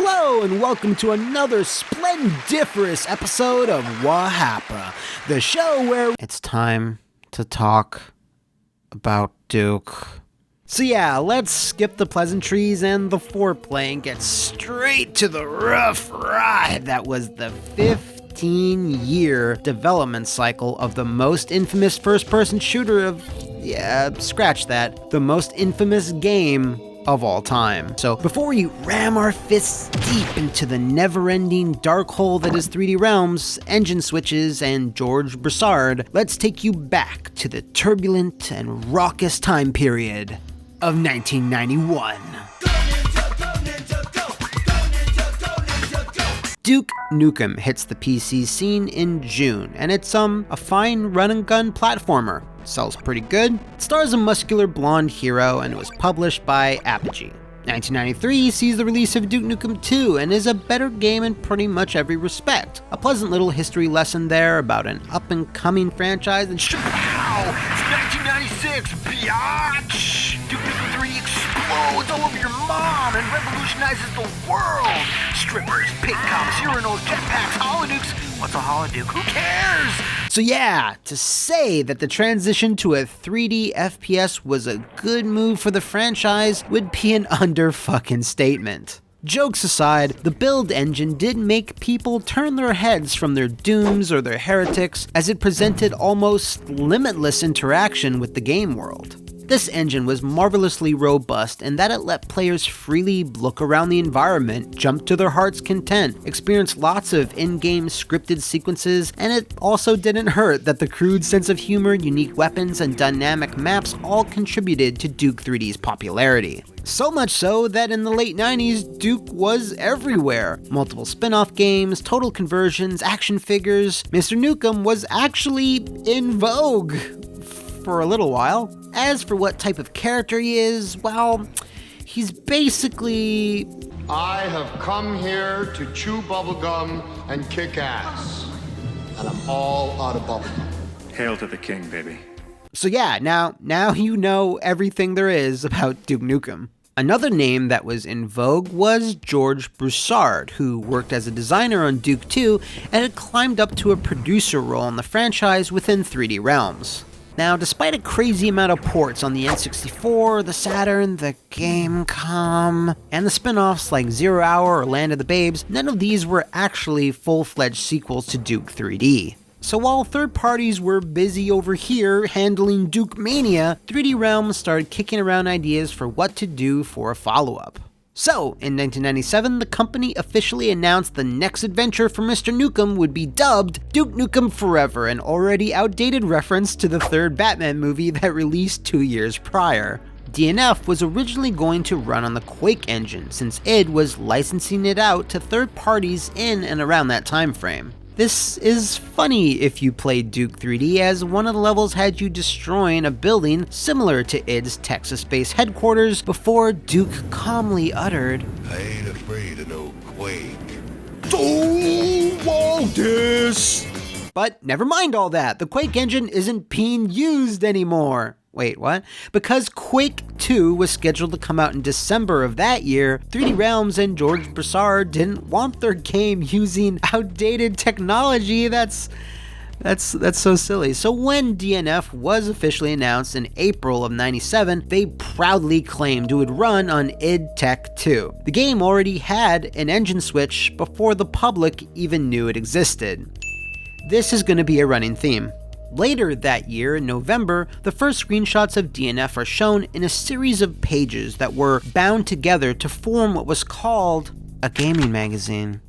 Hello and welcome to another splendiferous episode of Wahapa, the show where it's time to talk about Duke. So yeah, let's skip the pleasantries and the foreplay and get straight to the rough ride that was the 15-year development cycle of the most infamous first-person shooter of, scratch that, the most infamous game of all time. So before we ram our fists deep into the never-ending dark hole that is 3D Realms, engine switches, and George Broussard, let's take you back to the turbulent and raucous time period of 1991. Duke Nukem hits the PC scene in June, and it's a fine run-and-gun platformer. Sells pretty good. It stars a muscular blonde hero, and it was published by Apogee. 1993 sees the release of Duke Nukem 2 and is a better game in pretty much every respect. A pleasant little history lesson there about an up-and-coming franchise, and Wow! It's 1996, biatch! Duke Nukem 3 explodes all over your mom and revolutionizes the world! Strippers, pig cops, urinals, jetpacks, holonukes. What's a holoduke? Who cares? So yeah, to say that the transition to a 3D FPS was a good move for the franchise would be an under-fucking statement. Jokes aside, the build engine did make people turn their heads from their Dooms or their Heretics, as it presented almost limitless interaction with the game world. This engine was marvelously robust in that it let players freely look around the environment, jump to their heart's content, experience lots of in-game scripted sequences, and it also didn't hurt that the crude sense of humor, unique weapons, and dynamic maps all contributed to Duke 3D's popularity. So much so that in the late 90s, Duke was everywhere. Multiple spin-off games, total conversions, action figures. Mr. Nukem was actually in vogue for a little while. As for what type of character he is, well, he's basically... I have come here to chew bubblegum and kick ass. And I'm all out of bubblegum. Hail to the king, baby. So yeah, now you know everything there is about Duke Nukem. Another name that was in vogue was George Broussard, who worked as a designer on Duke 2 and had climbed up to a producer role in the franchise within 3D Realms. Now, despite a crazy amount of ports on the N64, the Saturn, the Gamecom, and the spin-offs like Zero Hour or Land of the Babes, none of these were actually full-fledged sequels to Duke 3D. So while third parties were busy over here handling Duke Mania, 3D Realms started kicking around ideas for what to do for a follow-up. So, in 1997, the company officially announced the next adventure for Mr. Nukem would be dubbed Duke Nukem Forever, an already outdated reference to the third Batman movie that released 2 years prior. DNF was originally going to run on the Quake engine, since id was licensing it out to third parties in and around that time frame. This is funny if you played Duke 3D, as one of the levels had you destroying a building similar to id's Texas-based headquarters before Duke calmly uttered, I ain't afraid of no Quake. "Don't want this!" But never mind all that, the Quake engine isn't being used anymore. Wait, what? Because Quake 2 was scheduled to come out in December of that year, 3D Realms and George Broussard didn't want their game using outdated technology. That's so silly. So when DNF was officially announced in April of 97, they proudly claimed it would run on id Tech 2. The game already had an engine switch before the public even knew it existed. This is going to be a running theme. Later that year, in November, the first screenshots of DNF are shown in a series of pages that were bound together to form what was called a gaming magazine.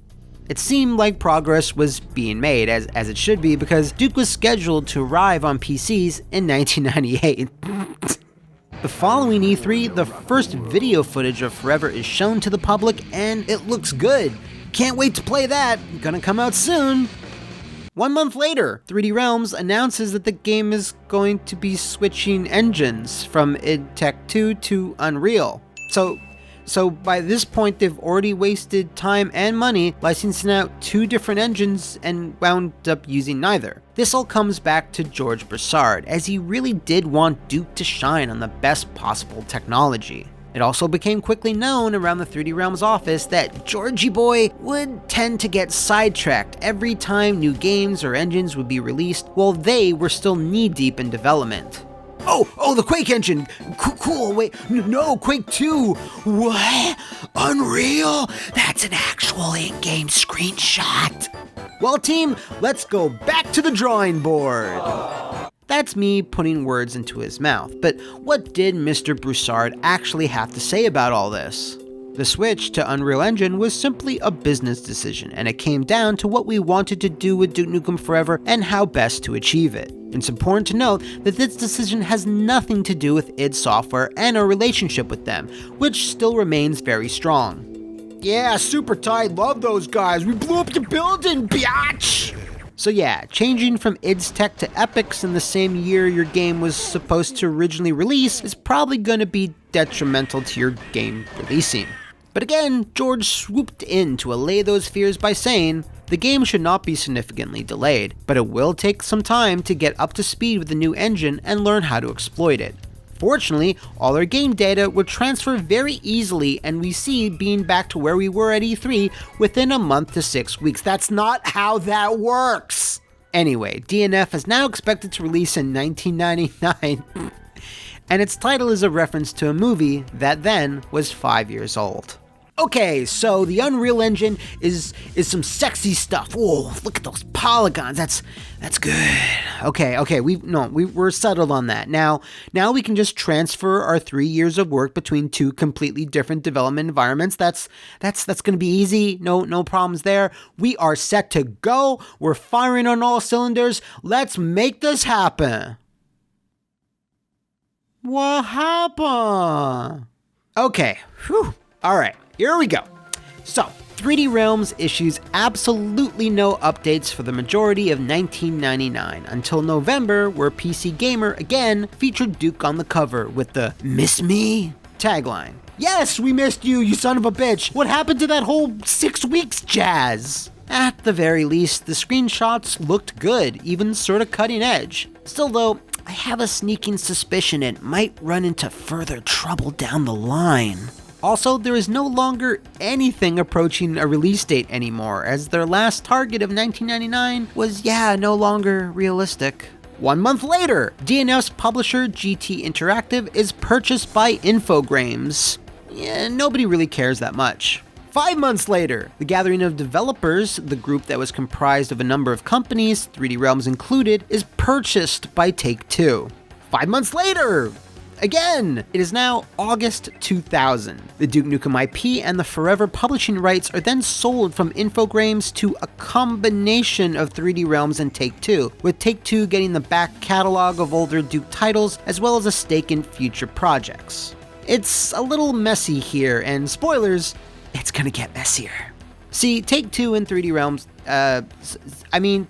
It seemed like progress was being made, as it should be, because Duke was scheduled to arrive on PCs in 1998. The following E3, the first video footage of Forever is shown to the public, and it looks good. Can't wait to play that, gonna come out soon. 1 month later, 3D Realms announces that the game is going to be switching engines from id Tech 2 to Unreal. So by this point, they've already wasted time and money licensing out 2 different engines and wound up using neither. This all comes back to George Broussard, as he really did want Duke to shine on the best possible technology. It also became quickly known around the 3D Realms office that Georgie Boy would tend to get sidetracked every time new games or engines would be released while they were still knee-deep in development. Oh, the Quake engine! Cool, wait, no, Quake 2! What? Unreal? That's an actual in-game screenshot! Well, team, let's go back to the drawing board! That's me putting words into his mouth, but what did Mr. Broussard actually have to say about all this? The switch to Unreal Engine was simply a business decision, and it came down to what we wanted to do with Duke Nukem Forever and how best to achieve it. It's important to note that this decision has nothing to do with id Software and our relationship with them, which still remains very strong. Yeah, super tight, love those guys, we blew up the building, biatch! So yeah, changing from id's tech to Epic's in the same year your game was supposed to originally release is probably going to be detrimental to your game releasing. But again, George swooped in to allay those fears by saying, the game should not be significantly delayed, but it will take some time to get up to speed with the new engine and learn how to exploit it. Fortunately, all our game data would transfer very easily, and we see being back to where we were at E3 within a month to 6 weeks. That's not how that works! Anyway, DNF is now expected to release in 1999, and its title is a reference to a movie that then was 5 years old. Okay, so the Unreal Engine is some sexy stuff. Whoa, look at those polygons. That's good. Okay, we're settled on that. Now we can just transfer our 3 years of work between two completely different development environments. That's gonna be easy. No problems there. We are set to go. We're firing on all cylinders. Let's make this happen. What happened? Okay, whew. All right. Here we go. So, 3D Realms issues absolutely no updates for the majority of 1999 until November, where PC Gamer again featured Duke on the cover with the "Miss Me?" tagline. Yes, we missed you, you son of a bitch! What happened to that whole 6 weeks jazz? At the very least, the screenshots looked good, even sorta cutting edge. Still though, I have a sneaking suspicion it might run into further trouble down the line. Also, there is no longer anything approaching a release date anymore, as their last target of 1999 was, no longer realistic. 1 month later, DNF's publisher GT Interactive is purchased by Infogrames. Yeah, nobody really cares that much. 5 months later, the gathering of developers, the group that was comprised of a number of companies, 3D Realms included, is purchased by Take-Two. 5 months later, again, it is now August 2000. The Duke Nukem IP and the Forever publishing rights are then sold from Infogrames to a combination of 3D Realms and Take-Two, with Take-Two getting the back catalog of older Duke titles as well as a stake in future projects. It's a little messy here, and spoilers, it's gonna get messier. See, Take-Two and 3D Realms,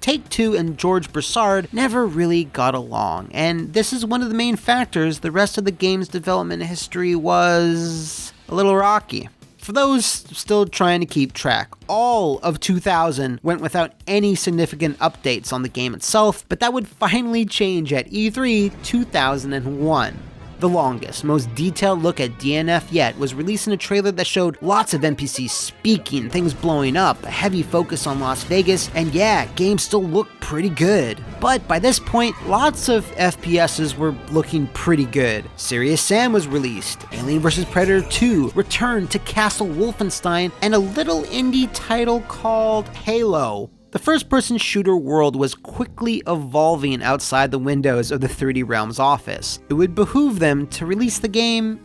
Take-Two and George Broussard never really got along, and this is one of the main factors the rest of the game's development history was a little rocky. For those still trying to keep track, all of 2000 went without any significant updates on the game itself, but that would finally change at E3 2001. The longest, most detailed look at DNF yet was releasing a trailer that showed lots of NPCs speaking, things blowing up, a heavy focus on Las Vegas, and yeah, games still looked pretty good. But by this point, lots of FPSs were looking pretty good. Serious Sam was released, Alien vs. Predator 2 returned to Castle Wolfenstein, and a little indie title called Halo. The first-person shooter world was quickly evolving outside the windows of the 3D Realms office. It would behoove them to release the game,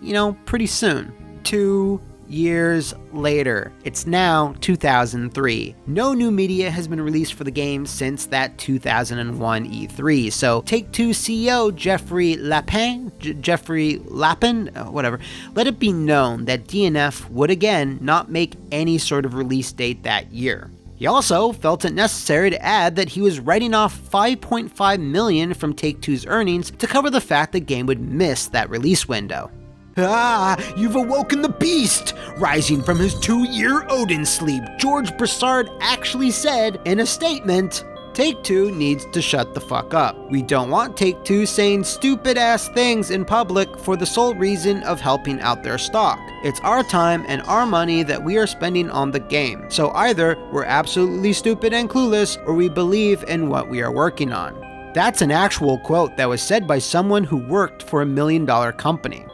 pretty soon. 2 years later. It's now 2003. No new media has been released for the game since that 2001 E3, so Take-Two CEO Jeffrey Lapin, let it be known that DNF would again not make any sort of release date that year. He also felt it necessary to add that he was writing off $5.5 million from Take-Two's earnings to cover the fact the game would miss that release window. You've awoken the beast! Rising from his 2-year Odin sleep, George Broussard actually said in a statement, Take-Two needs to shut the fuck up. We don't want Take-Two saying stupid-ass things in public for the sole reason of helping out their stock. It's our time and our money that we are spending on the game. So either we're absolutely stupid and clueless, or we believe in what we are working on. That's an actual quote that was said by someone who worked for $1 million company.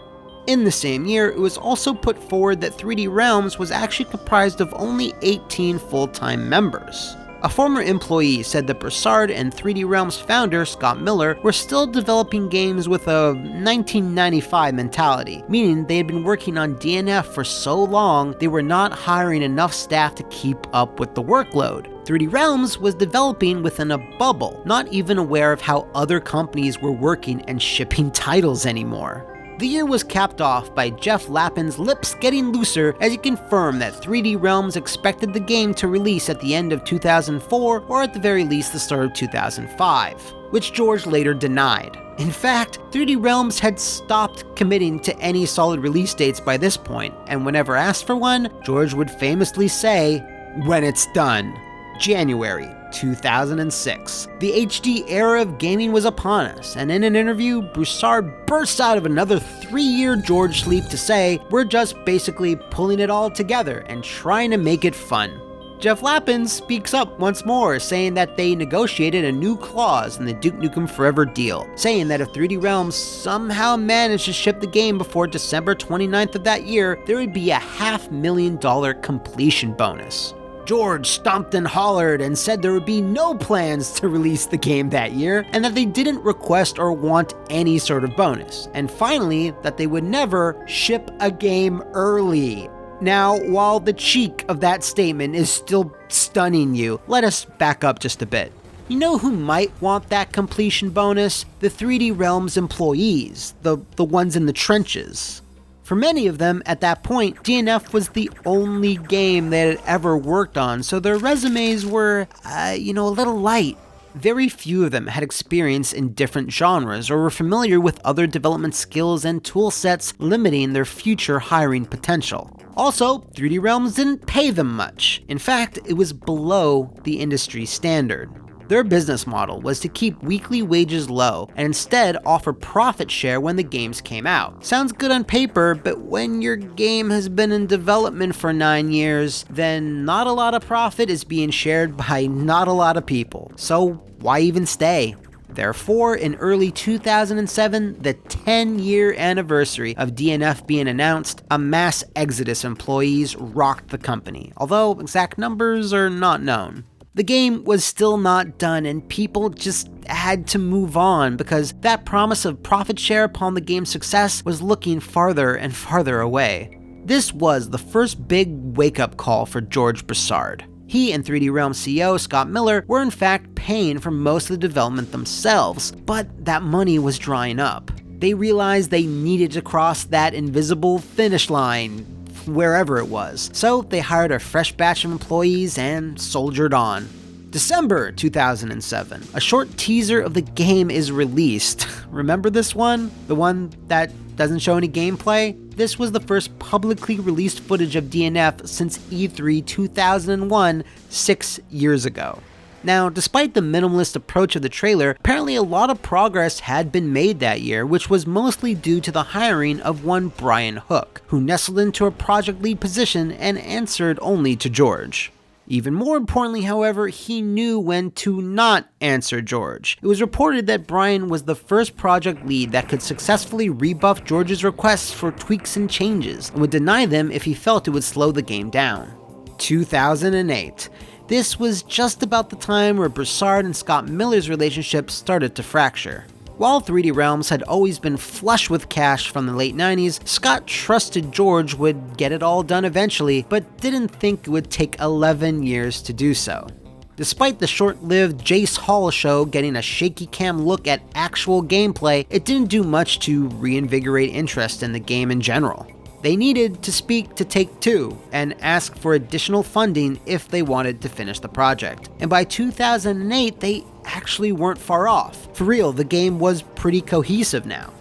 In the same year, it was also put forward that 3D Realms was actually comprised of only 18 full-time members. A former employee said that Broussard and 3D Realms founder Scott Miller were still developing games with a 1995 mentality, meaning they had been working on DNF for so long they were not hiring enough staff to keep up with the workload. 3D Realms was developing within a bubble, not even aware of how other companies were working and shipping titles anymore. The year was capped off by Jeff Lappin's lips getting looser as he confirmed that 3D Realms expected the game to release at the end of 2004 or at the very least the start of 2005, which George later denied. In fact, 3D Realms had stopped committing to any solid release dates by this point, and whenever asked for one, George would famously say, "When it's done." January 2006. The HD era of gaming was upon us, and in an interview, Broussard bursts out of another 3-year George sleep to say, "We're just basically pulling it all together and trying to make it fun." Jeff Lappin speaks up once more, saying that they negotiated a new clause in the Duke Nukem Forever deal, saying that if 3D Realms somehow managed to ship the game before December 29th of that year, there would be a $500,000 completion bonus. George stomped and hollered and said there would be no plans to release the game that year, and that they didn't request or want any sort of bonus. And finally, that they would never ship a game early. Now, while the cheek of that statement is still stunning you, let us back up just a bit. You know who might want that completion bonus? The 3D Realms employees, the ones in the trenches. For many of them, at that point, DNF was the only game they had ever worked on, so their resumes were, a little light. Very few of them had experience in different genres or were familiar with other development skills and tool sets, limiting their future hiring potential. Also, 3D Realms didn't pay them much. In fact, it was below the industry standard. Their business model was to keep weekly wages low and instead offer profit share when the games came out. Sounds good on paper, but when your game has been in development for 9 years, then not a lot of profit is being shared by not a lot of people. So why even stay? Therefore, in early 2007, the 10-year anniversary of DNF being announced, a mass exodus of employees rocked the company, although exact numbers are not known. The game was still not done and people just had to move on because that promise of profit share upon the game's success was looking farther and farther away. This was the first big wake-up call for George Broussard. He and 3D Realms CEO Scott Miller were in fact paying for most of the development themselves, but that money was drying up. They realized they needed to cross that invisible finish line, wherever it was. So they hired a fresh batch of employees and soldiered on. December 2007, a short teaser of the game is released. Remember this one? The one that doesn't show any gameplay? This was the first publicly released footage of DNF since E3 2001, 6 years ago. Now, despite the minimalist approach of the trailer, apparently a lot of progress had been made that year, which was mostly due to the hiring of one Brian Hook, who nestled into a project lead position and answered only to George. Even more importantly, however, he knew when to not answer George. It was reported that Brian was the first project lead that could successfully rebuff George's requests for tweaks and changes, and would deny them if he felt it would slow the game down. 2008. This was just about the time where Broussard and Scott Miller's relationship started to fracture. While 3D Realms had always been flush with cash from the late 90s, Scott trusted George would get it all done eventually, but didn't think it would take 11 years to do so. Despite the short-lived Jace Hall show getting a shaky cam look at actual gameplay, it didn't do much to reinvigorate interest in the game in general. They needed to speak to Take-Two and ask for additional funding if they wanted to finish the project. And by 2008, they actually weren't far off. For real, the game was pretty cohesive now.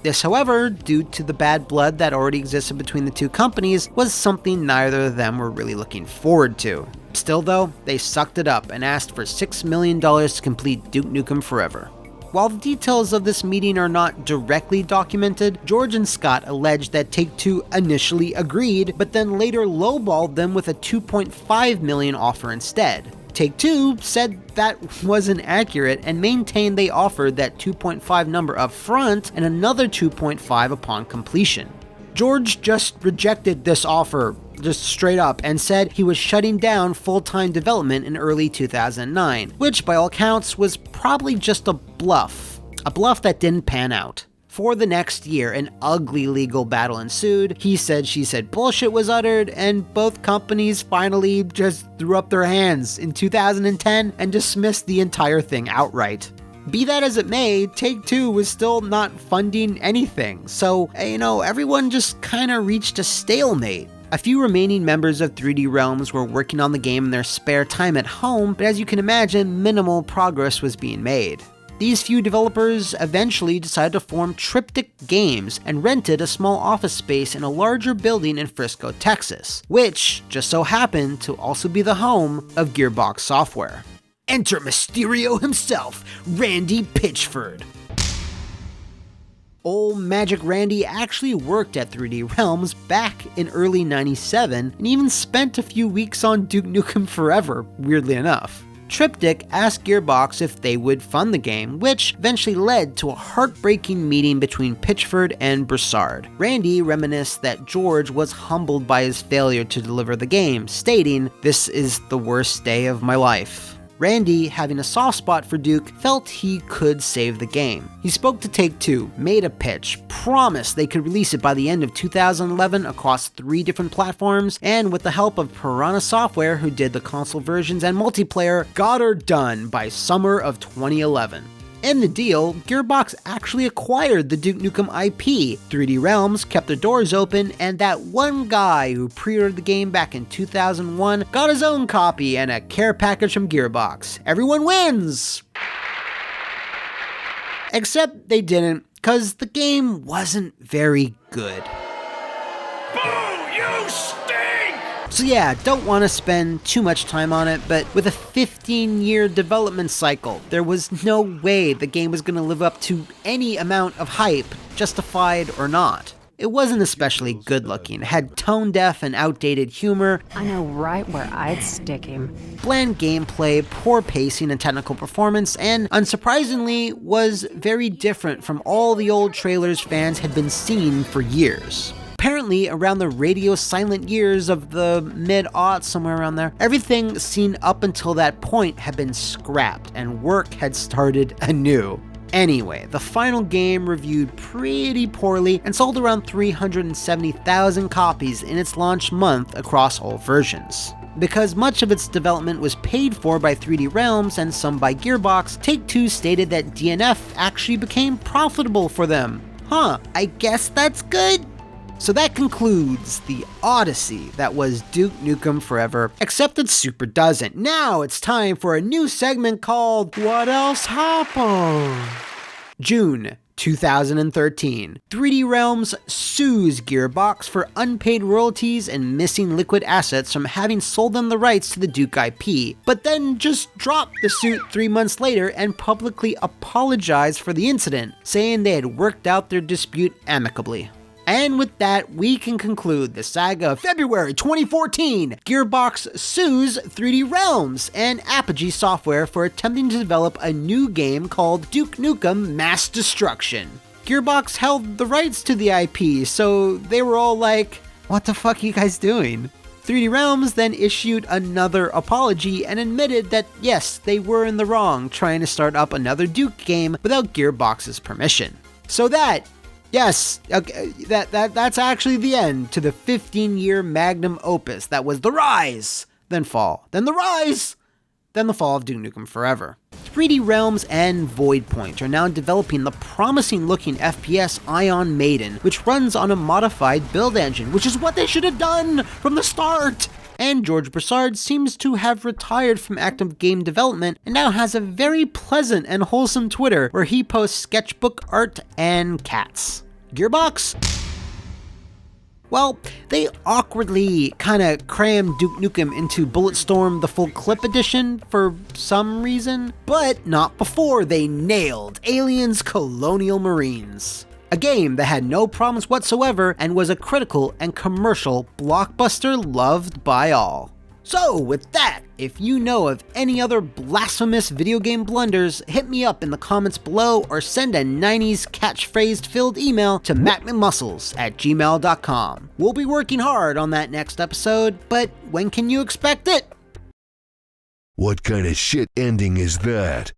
This, however, due to the bad blood that already existed between the two companies, was something neither of them were really looking forward to. Still though, they sucked it up and asked for $6 million to complete Duke Nukem Forever. While the details of this meeting are not directly documented, George and Scott alleged that Take-Two initially agreed, but then later lowballed them with a $2.5 million offer instead. Take-Two said that wasn't accurate and maintained they offered that 2.5 number up front and another 2.5 upon completion. George just rejected this offer, just straight up, and said he was shutting down full-time development in early 2009, which by all accounts was probably just a bluff that didn't pan out. For the next year, an ugly legal battle ensued. He said, she said bullshit was uttered, and both companies finally just threw up their hands in 2010 and dismissed the entire thing outright. Be that as it may, Take-Two was still not funding anything, so, everyone just kinda reached a stalemate. A few remaining members of 3D Realms were working on the game in their spare time at home, but as you can imagine, minimal progress was being made. These few developers eventually decided to form Triptych Games and rented a small office space in a larger building in Frisco, Texas, which just so happened to also be the home of Gearbox Software. Enter Mysterio himself, Randy Pitchford. Old Magic Randy actually worked at 3D Realms back in early '97 and even spent a few weeks on Duke Nukem Forever, weirdly enough. Triptych asked Gearbox if they would fund the game, which eventually led to a heartbreaking meeting between Pitchford and Broussard. Randy reminisced that George was humbled by his failure to deliver the game, stating, "This is the worst day of my life." Randy, having a soft spot for Duke, felt he could save the game. He spoke to Take-Two, made a pitch, promised they could release it by the end of 2011 across 3 different platforms, and with the help of Piranha Software, who did the console versions and multiplayer, got her done by summer of 2011. In the deal, Gearbox actually acquired the Duke Nukem IP, 3D Realms kept their doors open, and that one guy who pre-ordered the game back in 2001 got his own copy and a care package from Gearbox. Everyone wins! Except they didn't, cause the game wasn't very good. So yeah, don't want to spend too much time on it, but with a 15-year development cycle, there was no way the game was going to live up to any amount of hype, justified or not. It wasn't especially good looking, it had tone-deaf and outdated humor. I know right where I'd stick him. Bland gameplay, poor pacing and technical performance, and unsurprisingly, was very different from all the old trailers fans had been seeing for years. Apparently, around the radio silent years of the mid-aughts, somewhere around there, everything seen up until that point had been scrapped and work had started anew. Anyway, the final game reviewed pretty poorly and sold around 370,000 copies in its launch month across all versions. Because much of its development was paid for by 3D Realms and some by Gearbox, Take-Two stated that DNF actually became profitable for them. I guess that's good? So that concludes the odyssey that was Duke Nukem Forever, except it super doesn't. Now it's time for a new segment called What Else Happened? June 2013. 3D Realms sues Gearbox for unpaid royalties and missing liquid assets from having sold them the rights to the Duke IP, but then just dropped the suit 3 months later and publicly apologized for the incident, saying they had worked out their dispute amicably. And with that, we can conclude the saga of February 2014. Gearbox sues 3D Realms and Apogee Software for attempting to develop a new game called Duke Nukem Mass Destruction. Gearbox held the rights to the IP, so they were all like, what the fuck are you guys doing? 3D Realms then issued another apology and admitted that yes, they were in the wrong trying to start up another Duke game without Gearbox's permission. So yes, okay, that's actually the end to the 15-year magnum opus that was the rise, then fall, then the rise, then the fall of Duke Nukem Forever. 3D Realms and Voidpoint are now developing the promising-looking FPS Ion Maiden, which runs on a modified build engine, which is what they should have done from the start! And George Broussard seems to have retired from active game development and now has a very pleasant and wholesome Twitter where he posts sketchbook art and cats. Gearbox? Well, they awkwardly kinda crammed Duke Nukem into Bulletstorm the Full Clip Edition for some reason, but not before they nailed Aliens Colonial Marines. A game that had no problems whatsoever and was a critical and commercial blockbuster loved by all. So with that, if you know of any other blasphemous video game blunders, hit me up in the comments below or send a 90s catchphrase filled email to McMuscles@gmail.com. We'll be working hard on that next episode, but when can you expect it? What kind of shit ending is that?